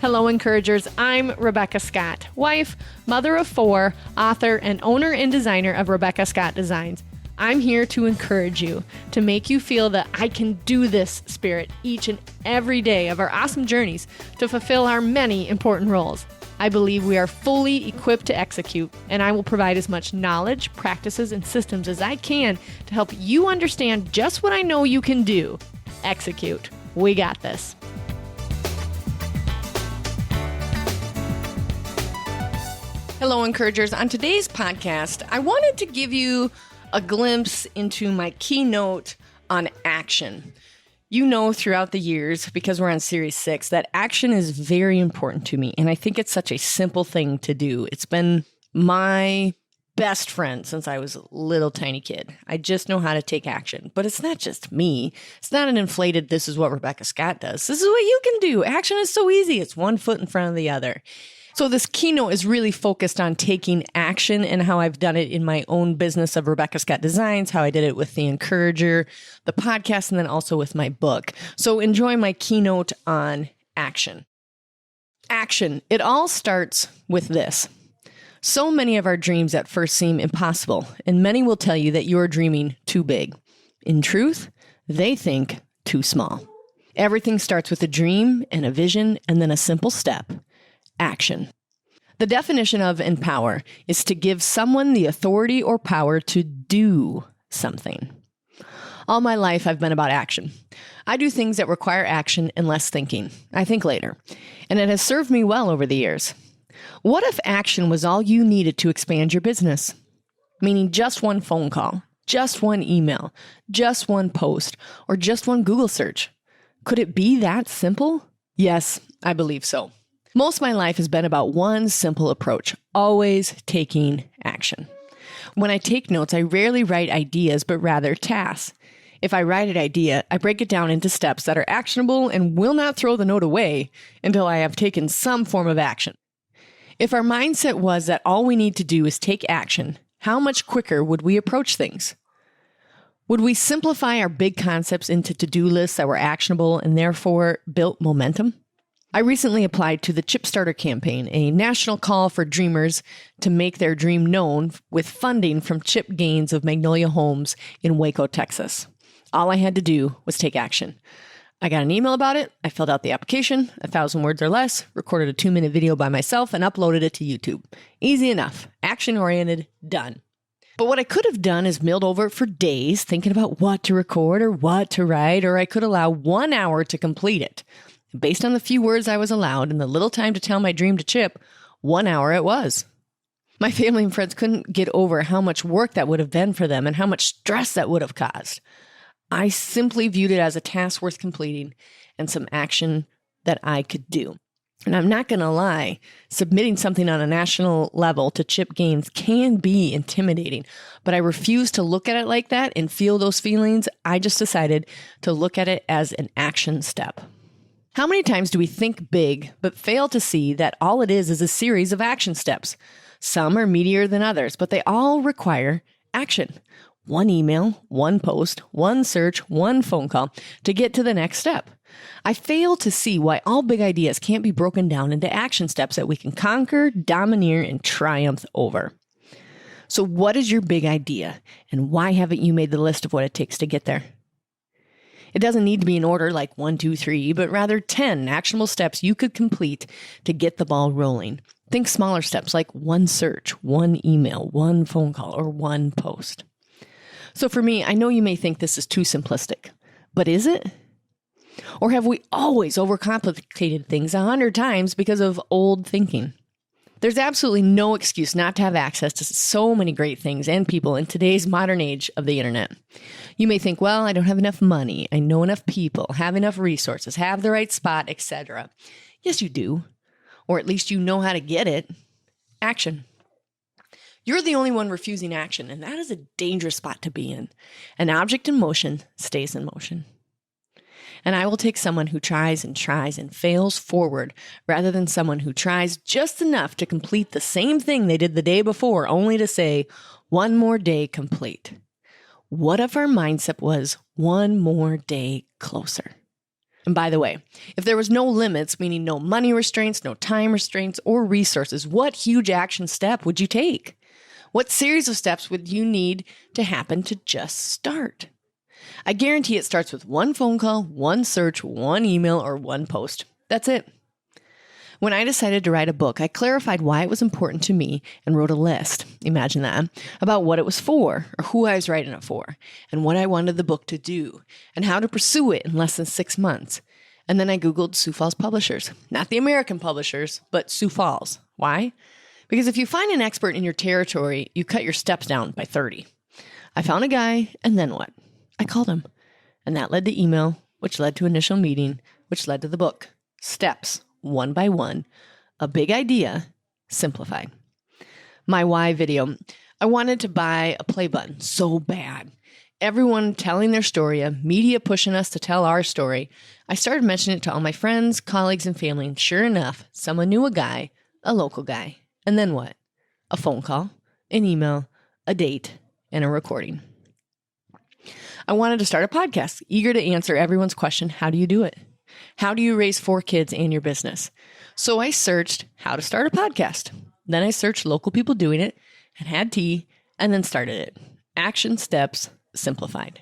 Hello, encouragers. I'm Rebekah Scott, wife, mother of 4, author, and owner and designer of Rebekah Scott Designs. I'm here to encourage you, to make you feel that I can do this spirit each and every day of our awesome journeys to fulfill our many important roles. I believe we are fully equipped to execute, and I will provide as much knowledge, practices, and systems as I can to help you understand just what I know you can do. Execute. We got this. Hello, encouragers. On today's podcast, I wanted to give you a glimpse into my keynote on action. You know, throughout the years, because we're on Series 6, that action is very important to me. And I think it's such a simple thing to do. It's been my best friend since I was a little tiny kid. I just know how to take action. But it's not just me. It's not an inflated, this is what Rebekah Scott does. This is what you can do. Action is so easy. It's one foot in front of the other. So this keynote is really focused on taking action and how I've done it in my own business of Rebekah Scott Designs, how I did it with The Encourager, the podcast, and then also with my book. So enjoy my keynote on action. Action. It all starts with this. So many of our dreams at first seem impossible, and many will tell you that you are dreaming too big. In truth, they think too small. Everything starts with a dream and a vision and then a simple step. Action. The definition of empower is to give someone the authority or power to do something. All my life, I've been about action. I do things that require action and less thinking. I think later. And it has served me well over the years. What if action was all you needed to expand your business? Meaning just one phone call, just one email, just one post, or just one Google search. Could it be that simple? Yes, I believe so. Most of my life has been about one simple approach, always taking action. When I take notes, I rarely write ideas, but rather tasks. If I write an idea, I break it down into steps that are actionable and will not throw the note away until I have taken some form of action. If our mindset was that all we need to do is take action, how much quicker would we approach things? Would we simplify our big concepts into to-do lists that were actionable and therefore built momentum? I recently applied to the Chip Starter campaign, a national call for dreamers to make their dream known with funding from Chip Gaines of Magnolia Homes in Waco, Texas. All I had to do was take action. I got an email about it. I filled out the application, 1,000 words or less, recorded a 2-minute video by myself, and uploaded it to YouTube. Easy enough. Action-oriented. Done. But what I could have done is milled over it for days, thinking about what to record or what to write, or I could allow 1 hour to complete it. Based on the few words I was allowed and the little time to tell my dream to Chip, 1 hour it was. My family and friends couldn't get over how much work that would have been for them and how much stress that would have caused. I simply viewed it as a task worth completing and some action that I could do. And I'm not going to lie, submitting something on a national level to Chip Gaines can be intimidating, but I refuse to look at it like that and feel those feelings. I just decided to look at it as an action step. How many times do we think big, but fail to see that all it is a series of action steps? Some are meatier than others, but they all require action. One email, one post, one search, one phone call to get to the next step. I fail to see why all big ideas can't be broken down into action steps that we can conquer, domineer, and triumph over. So what is your big idea, and why haven't you made the list of what it takes to get there? It doesn't need to be in order like 1, 2, 3, but rather 10 actionable steps you could complete to get the ball rolling. Think smaller steps like one search, one email, one phone call, or one post. So for me, I know you may think this is too simplistic, but is it? Or have we always overcomplicated things 100 times because of old thinking? There's absolutely no excuse not to have access to so many great things and people in today's modern age of the internet. You may think, well, I don't have enough money, I know enough people, have enough resources, have the right spot, etc. Yes, you do. Or at least you know how to get it. Action. You're the only one refusing action, and that is a dangerous spot to be in. An object in motion stays in motion. And I will take someone who tries and fails forward rather than someone who tries just enough to complete the same thing they did the day before, only to say, one more day complete. What if our mindset was one more day closer? And by the way, if there was no limits, meaning no money restraints, no time restraints, or resources, what huge action step would you take? What series of steps would you need to happen to just start? I guarantee it starts with one phone call, one search, one email, or one post. That's it. When I decided to write a book, I clarified why it was important to me and wrote a list, imagine that, about what it was for, or who I was writing it for, and what I wanted the book to do, and how to pursue it in less than 6 months. And then I Googled Sioux Falls publishers. Not the American publishers, but Sioux Falls. Why? Because if you find an expert in your territory, you cut your steps down by 30. I found a guy, and then what? I called him. And that led to email, which led to initial meeting, which led to the book. Steps. One by one, a big idea, simplified. My why video. I wanted to buy a play button so bad. Everyone telling their story, media pushing us to tell our story. I started mentioning it to all my friends, colleagues, and family. And sure enough, someone knew a guy, a local guy. And then what? A phone call, an email, a date, and a recording. I wanted to start a podcast, eager to answer everyone's question, how do you do it? How do you raise 4 kids and your business? So I searched how to start a podcast. Then I searched local people doing it and had tea and then started it. Action steps simplified.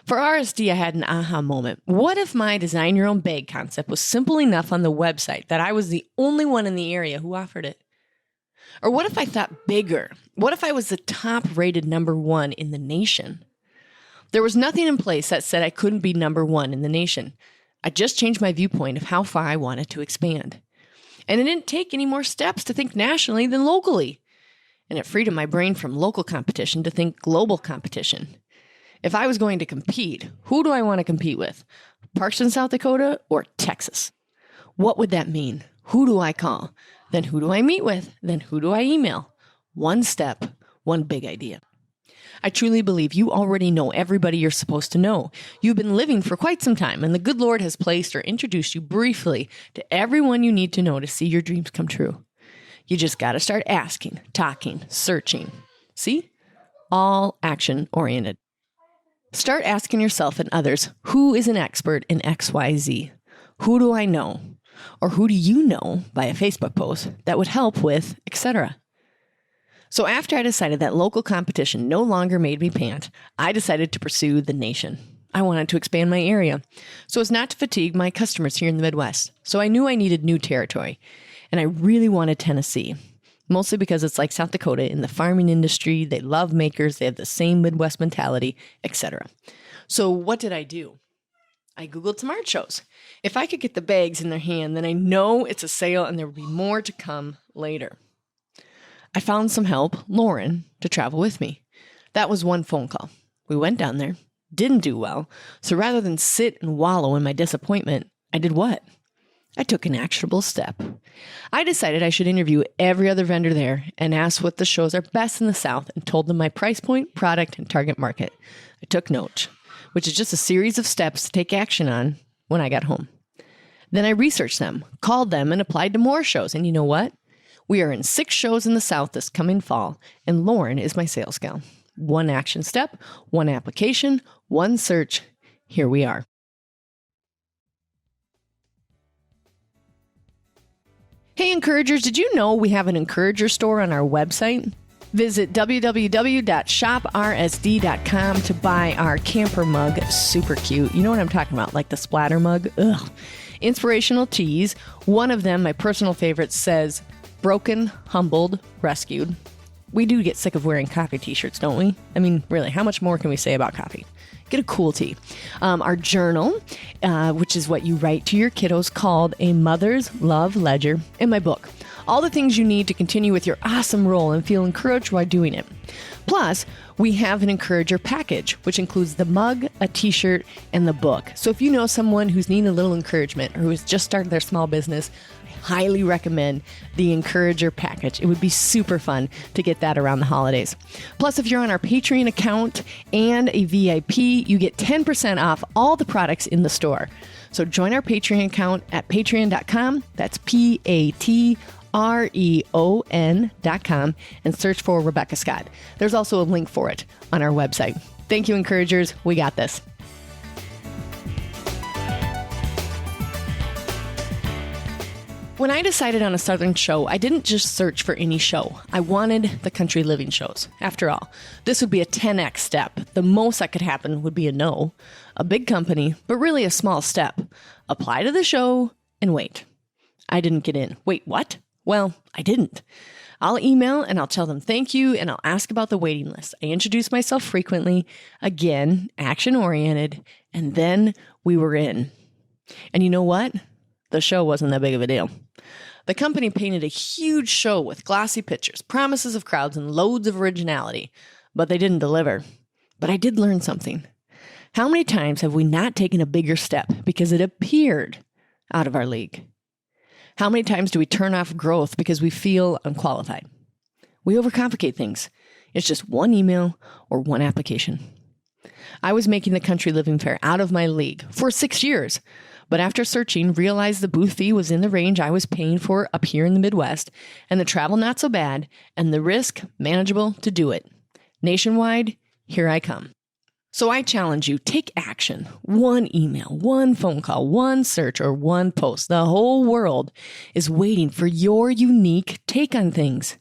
For RSD, I had an aha moment. What if my design your own bag concept was simple enough on the website that I was the only one in the area who offered it? Or what if I thought bigger? What if I was the top rated number 1 in the nation? There was nothing in place that said I couldn't be number 1 in the nation. I just changed my viewpoint of how far I wanted to expand. And it didn't take any more steps to think nationally than locally. And it freed up my brain from local competition to think global competition. If I was going to compete, who do I want to compete with? Parkson, South Dakota, or Texas? What would that mean? Who do I call? Then who do I meet with? Then who do I email? One step, one big idea. I truly believe you already know everybody you're supposed to know. You've been living for quite some time, and the good Lord has placed or introduced you briefly to everyone you need to know to see your dreams come true. You just got to start asking, talking, searching. See? All action-oriented. Start asking yourself and others, who is an expert in XYZ? Who do I know? Or who do you know by a Facebook post that would help with, etc.? So after I decided that local competition no longer made me pant, I decided to pursue the nation. I wanted to expand my area so as not to fatigue my customers here in the Midwest. So I knew I needed new territory, and I really wanted Tennessee, mostly because it's like South Dakota in the farming industry. They love makers. They have the same Midwest mentality, etc. So what did I do? I Googled some art shows. If I could get the bags in their hand, then I know it's a sale and there will be more to come later. I found some help, Lauren, to travel with me. That was one phone call. We went down there, didn't do well, so rather than sit and wallow in my disappointment, I did what? I took an actionable step. I decided I should interview every other vendor there and ask what the shows are best in the South and told them my price point, product, and target market. I took notes, which is just a series of steps to take action on when I got home. Then I researched them, called them, and applied to more shows. And you know what? We are in 6 shows in the South this coming fall, and Lauren is my sales gal. One action step, one application, one search. Here we are. Hey, Encouragers, did you know we have an Encourager store on our website? Visit www.shoprsd.com to buy our camper mug. Super cute. You know what I'm talking about, like the splatter mug? Ugh. Inspirational tees. One of them, my personal favorite, says, broken, humbled, rescued. We do get sick of wearing coffee t-shirts, don't we? I mean, really, how much more can we say about coffee? Get a cool tee. Our journal, which is what you write to your kiddos, called A Mother's Love Ledger, and my book. All the things you need to continue with your awesome role and feel encouraged while doing it. Plus, we have an Encourager package, which includes the mug, a t-shirt, and the book. So if you know someone who's needing a little encouragement or who has just started their small business, I highly recommend the Encourager package. It would be super fun to get that around the holidays. Plus, if you're on our Patreon account and a VIP, you get 10% off all the products in the store. So join our Patreon account at patreon.com. That's patreon.com and search for Rebekah Scott. There's also a link for it on our website. Thank you, Encouragers. We got this. When I decided on a Southern show, I didn't just search for any show. I wanted the country living shows. After all, this would be a 10x step. The most that could happen would be a no. A big company, but really a small step. Apply to the show and wait. I didn't get in. Wait, what? Well, I didn't. I'll email and I'll tell them thank you and I'll ask about the waiting list. I introduce myself frequently, again, action-oriented, and then we were in. And you know what? The show wasn't that big of a deal. The company painted a huge show with glossy pictures, promises of crowds, and loads of originality, but they didn't deliver. But I did learn something. How many times have we not taken a bigger step because it appeared out of our league? How many times do we turn off growth because we feel unqualified? We overcomplicate things. It's just one email or one application. I was making the country living fair out of my league for 6 years. But after searching, realized the booth fee was in the range I was paying for up here in the Midwest, and the travel not so bad, and the risk manageable to do it. Nationwide, here I come. So I challenge you, take action. One email, one phone call, one search, or one post. The whole world is waiting for your unique take on things.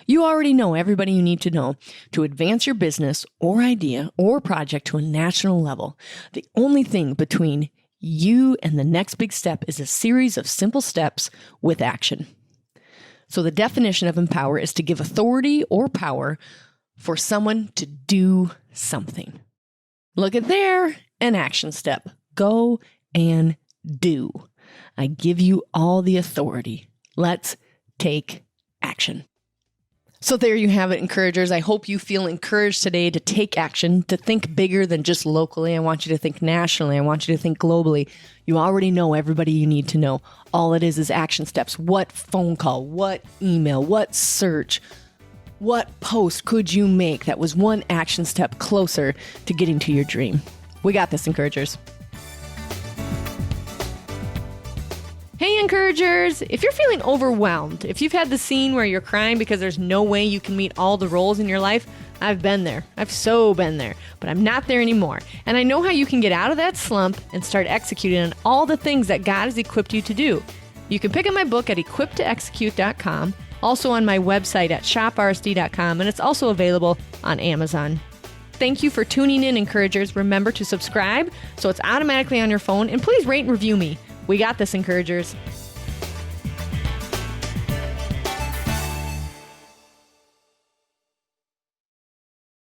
You already know everybody you need to know to advance your business or idea or project to a national level. The only thing between you and the next big step is a series of simple steps with action. So the definition of empower is to give authority or power for someone to do something. Look at there, an action step. Go and do. I give you all the authority. Let's take action. So there you have it, encouragers. I hope you feel encouraged today to take action, to think bigger than just locally. I want you to think nationally. I want you to think globally. You already know everybody you need to know. All it is action steps. What phone call, what email, what search, what post could you make that was one action step closer to getting to your dream? We got this, encouragers. Hey, encouragers, if you're feeling overwhelmed, if you've had the scene where you're crying because there's no way you can meet all the roles in your life, I've been there. I've so been there, but I'm not there anymore. And I know how you can get out of that slump and start executing on all the things that God has equipped you to do. You can pick up my book at equippedtoexecute.com, also on my website at shoprsd.com, and it's also available on Amazon. Thank you for tuning in, encouragers. Remember to subscribe so it's automatically on your phone, and please rate and review me. We got this, encouragers.